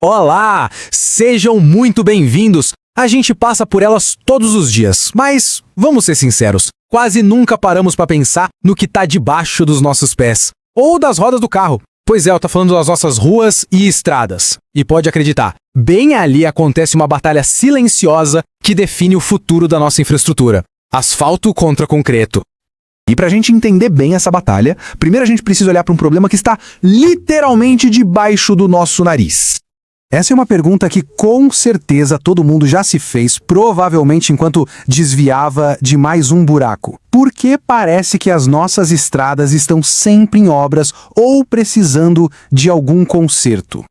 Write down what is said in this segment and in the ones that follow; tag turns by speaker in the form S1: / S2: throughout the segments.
S1: Olá! Sejam muito bem-vindos! A gente passa por elas todos os dias, mas, vamos ser sinceros, quase nunca paramos para pensar no que está debaixo dos nossos pés, ou das rodas do carro. Pois é, eu tô falando das nossas ruas e estradas. E pode acreditar, bem ali acontece uma batalha silenciosa que define o futuro da nossa infraestrutura. Asfalto contra concreto.
S2: E para a gente entender bem essa batalha, primeiro a gente precisa olhar para um problema que está literalmente debaixo do nosso nariz. Essa é uma pergunta que com certeza todo mundo já se fez, provavelmente enquanto desviava de mais um buraco. Por que parece que as nossas estradas estão sempre em obras ou precisando de algum conserto?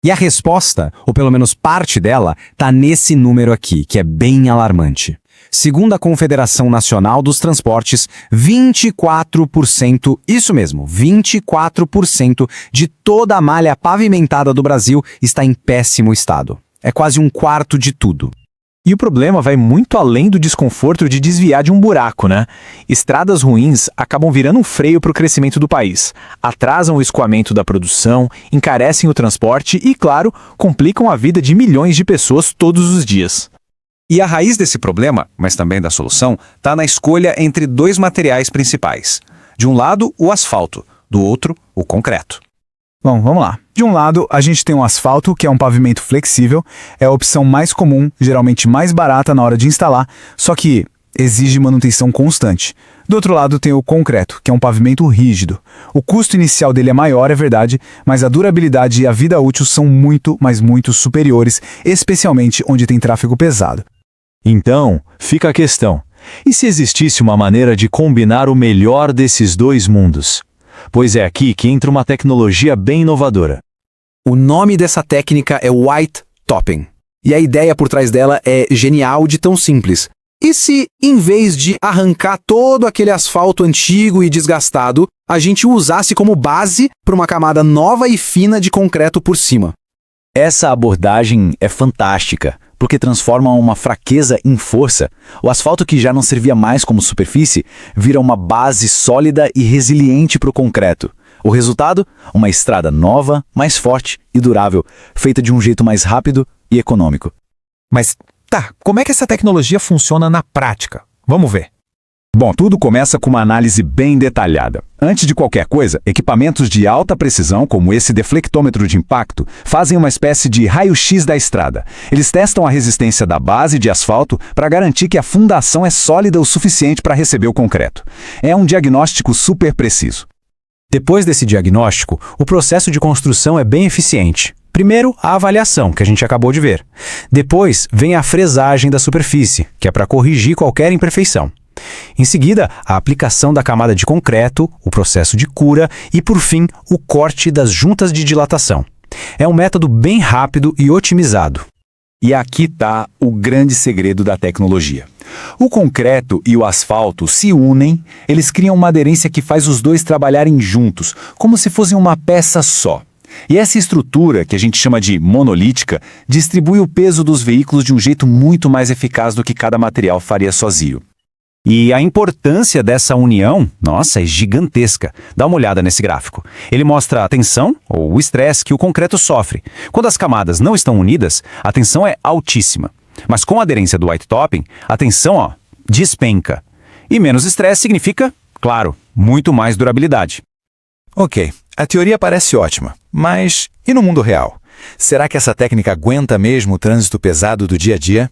S1: E a resposta, ou pelo menos parte dela, tá nesse número aqui, que é bem alarmante. Segundo a Confederação Nacional dos Transportes, 24%, isso mesmo, 24% de toda a malha pavimentada do Brasil está em péssimo estado. É quase um quarto de tudo.
S3: E o problema vai muito além do desconforto de desviar de um buraco, né? Estradas ruins acabam virando um freio para o crescimento do país, atrasam o escoamento da produção, encarecem o transporte e, claro, complicam a vida de milhões de pessoas todos os dias.
S4: E a raiz desse problema, mas também da solução, está na escolha entre dois materiais principais. De um lado, o asfalto, do outro, o concreto.
S2: Bom, vamos lá. De um lado, a gente tem o asfalto, que é um pavimento flexível, é a opção mais comum, geralmente mais barata na hora de instalar, só que exige manutenção constante. Do outro lado tem o concreto, que é um pavimento rígido. O custo inicial dele é maior, é verdade, mas a durabilidade e a vida útil são muito, mas muito superiores, especialmente onde tem tráfego pesado.
S3: Então, fica a questão: e se existisse uma maneira de combinar o melhor desses dois mundos? Pois é aqui que entra uma tecnologia bem inovadora.
S1: O nome dessa técnica é white topping. E a ideia por trás dela é genial de tão simples. E se, em vez de arrancar todo aquele asfalto antigo e desgastado, a gente usasse como base para uma camada nova e fina de concreto por cima?
S3: Essa abordagem é fantástica, porque transforma uma fraqueza em força. O asfalto, que já não servia mais como superfície, vira uma base sólida e resiliente para o concreto. O resultado? Uma estrada nova, mais forte e durável, feita de um jeito mais rápido e econômico.
S5: Mas tá, como é que essa tecnologia funciona na prática? Vamos ver.
S6: Bom, tudo começa com uma análise bem detalhada. Antes de qualquer coisa, equipamentos de alta precisão, como esse deflectômetro de impacto, fazem uma espécie de raio-x da estrada. Eles testam a resistência da base de asfalto para garantir que a fundação é sólida o suficiente para receber o concreto. É um diagnóstico super preciso.
S1: Depois desse diagnóstico, o processo de construção é bem eficiente. Primeiro, a avaliação, que a gente acabou de ver. Depois, vem a fresagem da superfície, que é para corrigir qualquer imperfeição. Em seguida, a aplicação da camada de concreto, o processo de cura e, por fim, o corte das juntas de dilatação. É um método bem rápido e otimizado.
S6: E aqui está o grande segredo da tecnologia. O concreto e o asfalto se unem, eles criam uma aderência que faz os dois trabalharem juntos, como se fossem uma peça só. E essa estrutura, que a gente chama de monolítica, distribui o peso dos veículos de um jeito muito mais eficaz do que cada material faria sozinho.
S1: E a importância dessa união, nossa, é gigantesca. Dá uma olhada nesse gráfico. Ele mostra a tensão, ou o estresse, que o concreto sofre. Quando as camadas não estão unidas, a tensão é altíssima. Mas com a aderência do white topping, a tensão, despenca. E menos estresse significa, claro, muito mais durabilidade.
S5: Ok, a teoria parece ótima, mas e no mundo real? Será que essa técnica aguenta mesmo o trânsito pesado do dia a dia?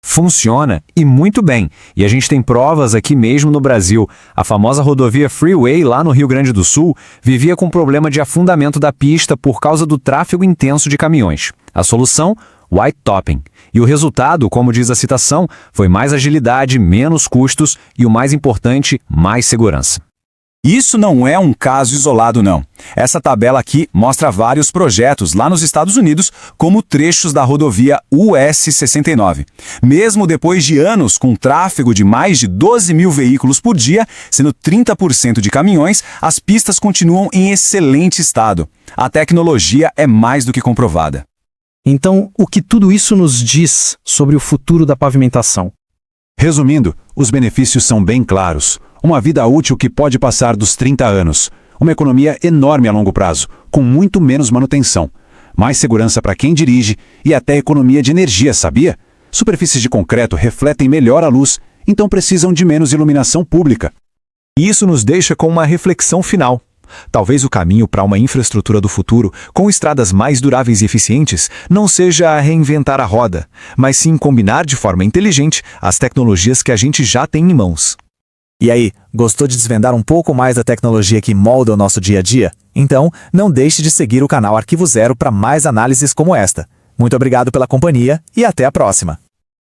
S3: Funciona, e muito bem. E a gente tem provas aqui mesmo no Brasil. A famosa rodovia Freeway, lá no Rio Grande do Sul, vivia com problema de afundamento da pista por causa do tráfego intenso de caminhões. A solução? White topping. E o resultado, como diz a citação, foi mais agilidade, menos custos e, o mais importante, mais segurança.
S6: Isso não é um caso isolado, não. Essa tabela aqui mostra vários projetos lá nos Estados Unidos, como trechos da rodovia US 69. Mesmo depois de anos com tráfego de mais de 12 mil veículos por dia, sendo 30% de caminhões, as pistas continuam em excelente estado. A tecnologia é mais do que comprovada.
S1: Então, o que tudo isso nos diz sobre o futuro da pavimentação?
S6: Resumindo, os benefícios são bem claros. Uma vida útil que pode passar dos 30 anos. Uma economia enorme a longo prazo, com muito menos manutenção.
S5: mais segurança para quem dirige e até economia de energia, sabia? Superfícies de concreto refletem melhor a luz, então precisam de menos iluminação pública.
S6: E isso nos deixa com uma reflexão final. Talvez o caminho para uma infraestrutura do futuro, com estradas mais duráveis e eficientes, não seja reinventar a roda, mas sim combinar de forma inteligente as tecnologias que a gente já tem em mãos.
S7: E aí, gostou de desvendar um pouco mais da tecnologia que molda o nosso dia a dia? Então, não deixe de seguir o canal Arquivo Zero para mais análises como esta. Muito obrigado pela companhia e até a próxima!